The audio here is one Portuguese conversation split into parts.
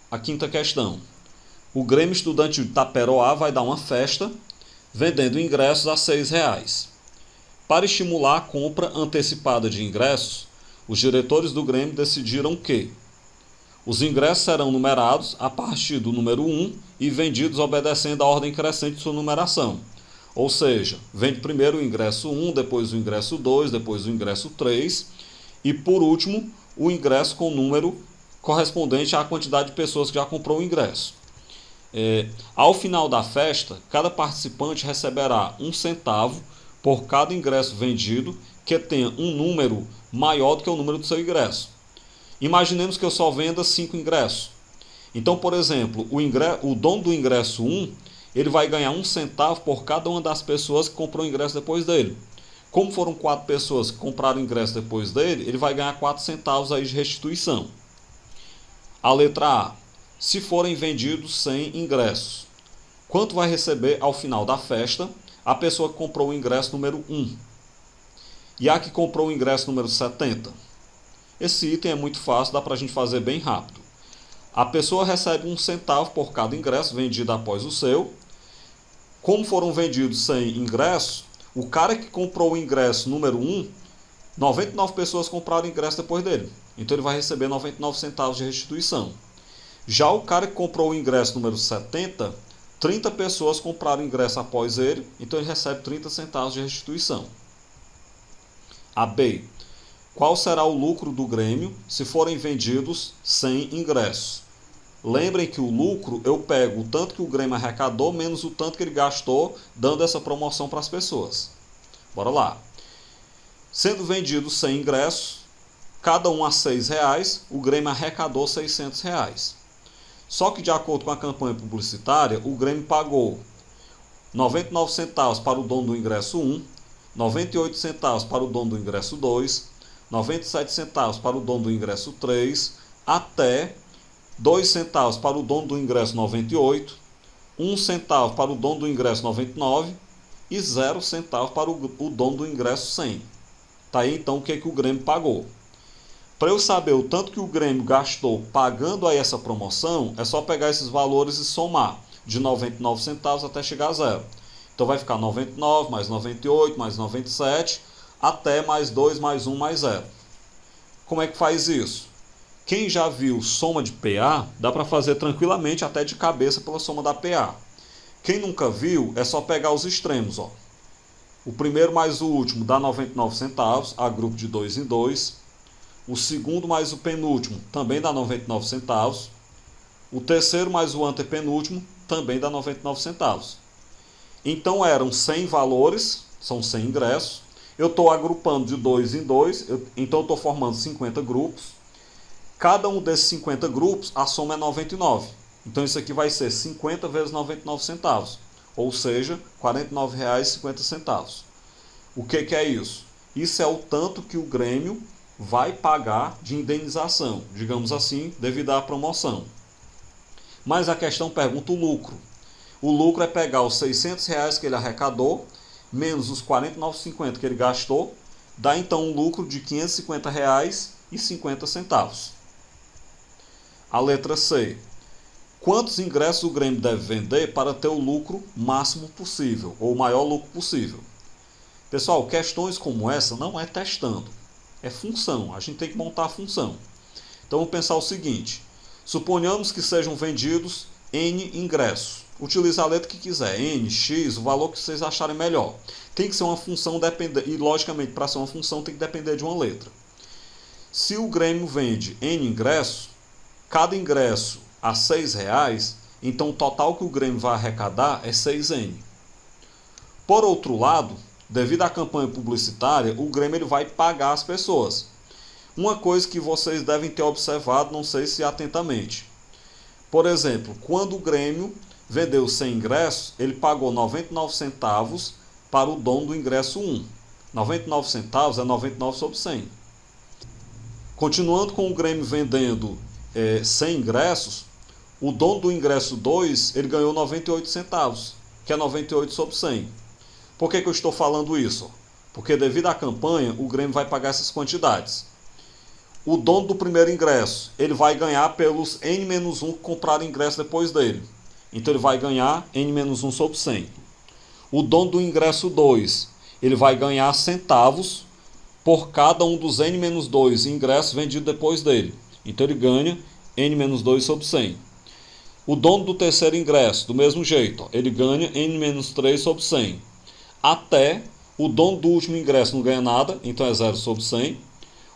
a quinta questão. O Grêmio Estudantil de Taperoá vai dar uma festa vendendo ingressos a R$6. Para estimular a compra antecipada de ingressos, os diretores do Grêmio decidiram que os ingressos serão numerados a partir do número 1 e vendidos obedecendo a ordem crescente de sua numeração. Ou seja, vende primeiro o ingresso 1, depois o ingresso 2, depois o ingresso 3 e, por último, o ingresso com o número correspondente à quantidade de pessoas que já comprou o ingresso. Ao final da festa, cada participante receberá 1 centavo por cada ingresso vendido que tenha um número maior do que o número do seu ingresso. Imaginemos que eu só venda 5 ingressos. Então, por exemplo, o dono do ingresso 1, ele vai ganhar 1 centavo por cada uma das pessoas que comprou o ingresso depois dele. Como foram 4 pessoas que compraram o ingresso depois dele, ele vai ganhar 4 centavos aí de restituição. A letra A. Se forem vendidos 100 ingressos, quanto vai receber ao final da festa a pessoa que comprou o ingresso número 1? E a que comprou o ingresso número 70? Esse item é muito fácil, dá para a gente fazer bem rápido. A pessoa recebe 1 centavo por cada ingresso vendido após o seu. Como foram vendidos 100 ingressos, o cara que comprou o ingresso número 1, 99 pessoas compraram o ingresso depois dele. Então ele vai receber 99 centavos de restituição. Já o cara que comprou o ingresso número 70, 30 pessoas compraram o ingresso após ele, então ele recebe 30 centavos de restituição. A B. Qual será o lucro do Grêmio se forem vendidos 100 ingressos? Lembrem que o lucro eu pego o tanto que o Grêmio arrecadou menos o tanto que ele gastou dando essa promoção para as pessoas. Bora lá. Sendo vendidos 100 ingressos, cada um a R$6, o Grêmio arrecadou R$600. Só que de acordo com a campanha publicitária, o Grêmio pagou 99 centavos para o dono do ingresso 1, 98 centavos para o dono do ingresso 2, 97 centavos para o dono do ingresso 3, até 2 centavos para o dono do ingresso 98, 1 centavo para o dono do ingresso 99 e 0 centavo para o dono do ingresso 100. Tá aí então o que o Grêmio pagou. Para eu saber o tanto que o Grêmio gastou pagando aí essa promoção, é só pegar esses valores e somar de 99 centavos até chegar a 0. Então vai ficar 99 mais 98 mais 97 até mais 2 mais 1 mais 0. Como é que faz isso? Quem já viu soma de PA, dá para fazer tranquilamente até de cabeça pela soma da PA. Quem nunca viu, é só pegar os extremos. Ó. O primeiro mais o último dá 99 centavos, a grupo de 2 em 2. O segundo mais o penúltimo também dá 99 centavos. O terceiro mais o antepenúltimo também dá 99 centavos. Então eram 100 valores, são 100 ingressos. Eu estou agrupando de 2 em 2, então eu estou formando 50 grupos. Cada um desses 50 grupos, a soma é 99. Então isso aqui vai ser 50 vezes 99 centavos, ou seja, R$ 49,50. O que é isso? Isso é o tanto que o Grêmio vai pagar de indenização, digamos assim, devido à promoção. Mas a questão pergunta o lucro. O lucro é pegar os R$600 que ele arrecadou, menos os R$ 49,50 que ele gastou, dá então um lucro de R$ 550,50. A letra C. Quantos ingressos o Grêmio deve vender para ter o lucro máximo possível, ou o maior lucro possível? Pessoal, questões como essa não é testando, é função, a gente tem que montar a função. Então vamos pensar o seguinte, suponhamos que sejam vendidos N ingressos. Utilize a letra que quiser, N, X, o valor que vocês acharem melhor. Tem que ser uma função depender, e logicamente para ser uma função tem que depender de uma letra. Se o Grêmio vende N ingressos, cada ingresso a R$6, então o total que o Grêmio vai arrecadar é 6N. Por outro lado, devido à campanha publicitária, o Grêmio ele vai pagar as pessoas. Uma coisa que vocês devem ter observado, não sei se atentamente. Por exemplo, quando o Grêmio vendeu 100 ingressos, ele pagou 99 centavos para o dono do ingresso 1. 99 centavos é 99 sobre 100. Continuando com o Grêmio vendendo 100 ingressos, o dono do ingresso 2 ele ganhou 98 centavos, que é 98 sobre 100. Por que eu estou falando isso? Porque devido à campanha, o Grêmio vai pagar essas quantidades. o dono do primeiro ingresso, ele vai ganhar pelos n-1 que compraram ingresso depois dele. Então ele vai ganhar n-1 sobre 100. O dono do ingresso 2, ele vai ganhar centavos por cada um dos n-2 ingressos vendidos depois dele. Então ele ganha n-2 sobre 100. O dono do terceiro ingresso, do mesmo jeito, ó, ele ganha n-3 sobre 100. Até o dono do último ingresso não ganha nada, então é 0 sobre 100.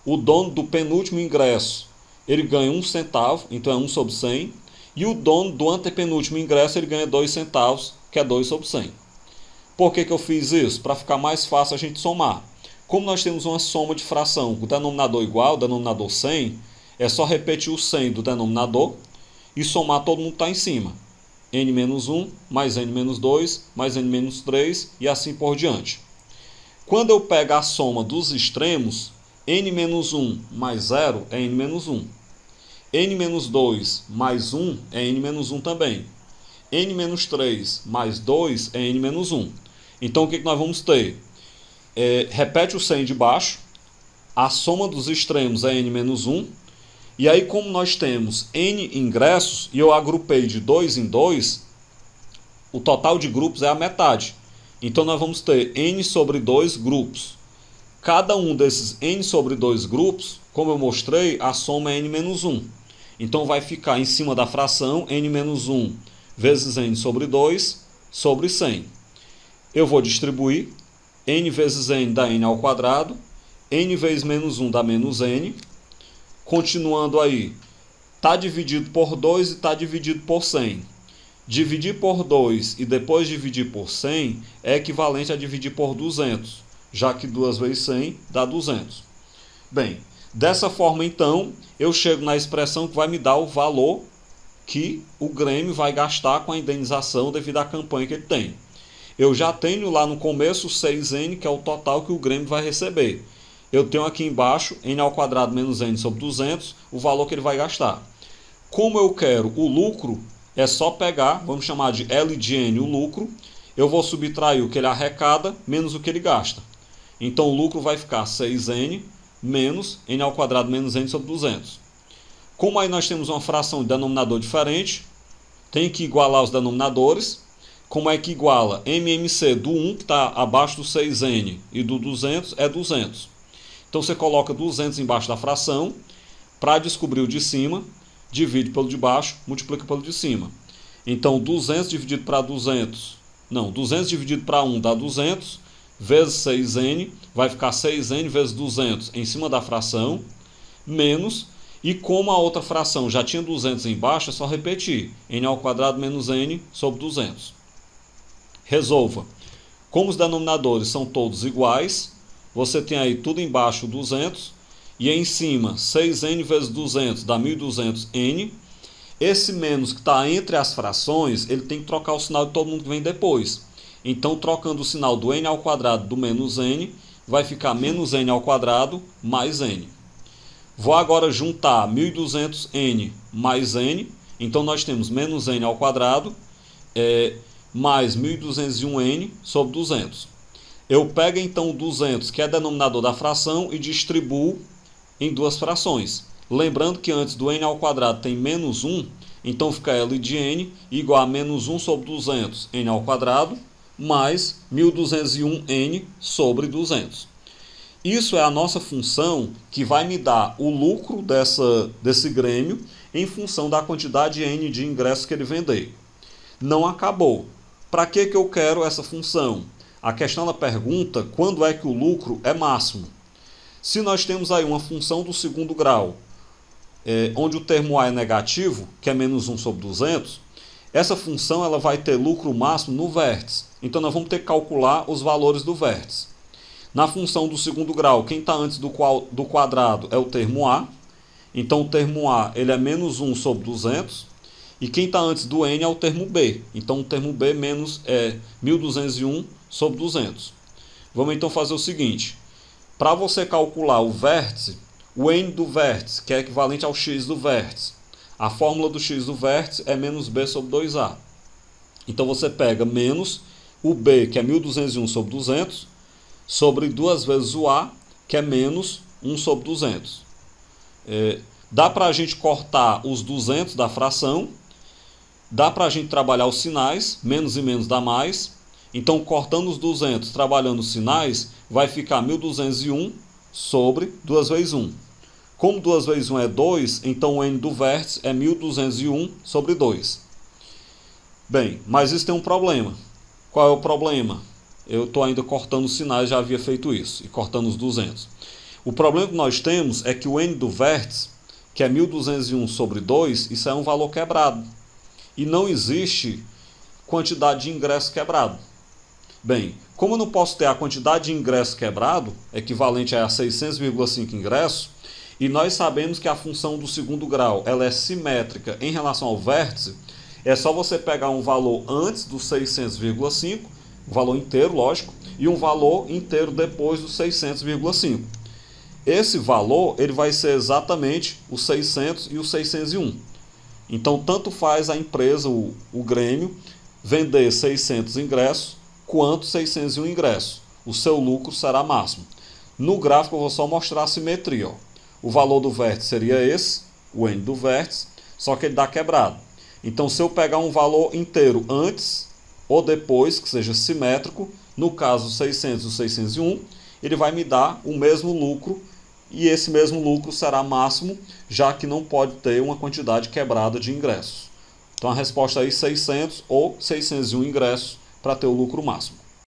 O dono do penúltimo ingresso, ele ganha 1 centavo, então é 1 sobre 100. E o dono do antepenúltimo ingresso, ele ganha 2 centavos, que é 2 sobre 100. Por que eu fiz isso? Para ficar mais fácil a gente somar. Como nós temos uma soma de fração com o denominador igual, o denominador 100, é só repetir o 100 do denominador e somar todo mundo que está em cima. n-1 mais n-2 mais n-3 e assim por diante. Quando eu pego a soma dos extremos, n-1 mais 0 é n-1. n-2 mais 1 é n-1 também. n-3 mais 2 é n-1. Então o que nós vamos ter? Repete o 100 de baixo, a soma dos extremos é n-1, e aí como nós temos n ingressos, e eu agrupei de 2 em 2, o total de grupos é a metade. Então nós vamos ter n sobre 2 grupos. Cada um desses n sobre 2 grupos, como eu mostrei, a soma é n-1. Então vai ficar em cima da fração n-1 vezes n sobre 2 sobre 100. Eu vou distribuir, n vezes n dá n ao quadrado, n vezes menos 1 dá menos n. Continuando aí, está dividido por 2 e está dividido por 100. Dividir por 2 e depois dividir por 100 é equivalente a dividir por 200, já que 2 vezes 100 dá 200. Bem, dessa forma então, eu chego na expressão que vai me dar o valor que o Grêmio vai gastar com a indenização devido à campanha que ele tem. Eu já tenho lá no começo 6n, que é o total que o Grêmio vai receber. Eu tenho aqui embaixo n ao quadrado menos n sobre 200, o valor que ele vai gastar. Como eu quero o lucro, é só pegar, vamos chamar de L de n o lucro, eu vou subtrair o que ele arrecada menos o que ele gasta. Então o lucro vai ficar 6n menos n ao quadrado menos n sobre 200. Como aí nós temos uma fração de denominador diferente, tem que igualar os denominadores. Como é que iguala? MMC do 1, que está abaixo do 6n, e do 200 é 200. Então você coloca 200 embaixo da fração, para descobrir o de cima, divide pelo de baixo, multiplica pelo de cima. Então 200 dividido para 200, não, 200 dividido para 1 dá 200, vezes 6n, vai ficar 6n vezes 200 em cima da fração, menos, e como a outra fração já tinha 200 embaixo, é só repetir, n ao quadrado menos n sobre 200. Resolva. Como os denominadores são todos iguais, você tem aí tudo embaixo 200 e em cima 6n vezes 200 dá 1.200n. Esse menos que está entre as frações, ele tem que trocar o sinal de todo mundo que vem depois. Então, trocando o sinal do n ao quadrado do menos n, vai ficar menos n ao quadrado mais n. Vou agora juntar 1.200n mais n. Então, nós temos menos n ao quadrado mais 1.201n sobre 200. Eu pego então o 200, que é denominador da fração, e distribuo em duas frações. Lembrando que antes do n ao quadrado tem menos 1, então fica L de n igual a menos 1 sobre 200, n ao quadrado, mais 1.201n sobre 200. Isso é a nossa função que vai me dar o lucro desse Grêmio em função da quantidade n de ingressos que ele vender. Não acabou. Para que eu quero essa função? A questão da pergunta, quando é que o lucro é máximo? Se nós temos aí uma função do segundo grau, onde o termo a é negativo, que é menos 1 sobre 200, essa função ela vai ter lucro máximo no vértice. Então nós vamos ter que calcular os valores do vértice. Na função do segundo grau, quem está antes do quadrado é o termo a. Então o termo a ele é menos 1 sobre 200. E quem está antes do n é o termo b. Então o termo b menos é 1.201 sobre 200. Vamos então fazer o seguinte. Para você calcular o vértice, o n do vértice, que é equivalente ao x do vértice, a fórmula do x do vértice é menos b sobre 2a. Então você pega menos o b, que é 1.201 sobre 200, sobre 2 vezes o a, que é menos 1 sobre 200. Dá para a gente cortar os 200 da fração, dá para a gente trabalhar os sinais, menos e menos dá mais. Então, cortando os 200, trabalhando os sinais, vai ficar 1201 sobre 2 vezes 1. Como 2 vezes 1 é 2, então o n do vértice é 1201 sobre 2. Bem, mas isso tem um problema. Qual é o problema? Eu estou ainda cortando os sinais, já havia feito isso, e cortando os 200. O problema que nós temos é que o n do vértice, que é 1201 sobre 2, isso é um valor quebrado. E não existe quantidade de ingresso quebrado. Bem, como eu não posso ter a quantidade de ingresso quebrado, equivalente a 600,5 ingressos, e nós sabemos que a função do segundo grau ela é simétrica em relação ao vértice, é só você pegar um valor antes do 600,5, um valor inteiro, lógico, e um valor inteiro depois do 600,5. Esse valor ele vai ser exatamente o 600 e o 601. Então, tanto faz a empresa, o Grêmio, vender 600 ingressos quanto 601 ingressos. O seu lucro será máximo. No gráfico eu vou só mostrar a simetria. Ó. O valor do vértice seria esse, o n do vértice, só que ele dá quebrado. Então, se eu pegar um valor inteiro antes ou depois, que seja simétrico, no caso 600 e 601, ele vai me dar o mesmo lucro, e esse mesmo lucro será máximo, já que não pode ter uma quantidade quebrada de ingressos. Então a resposta aí 600 ou 601 ingressos para ter o lucro máximo.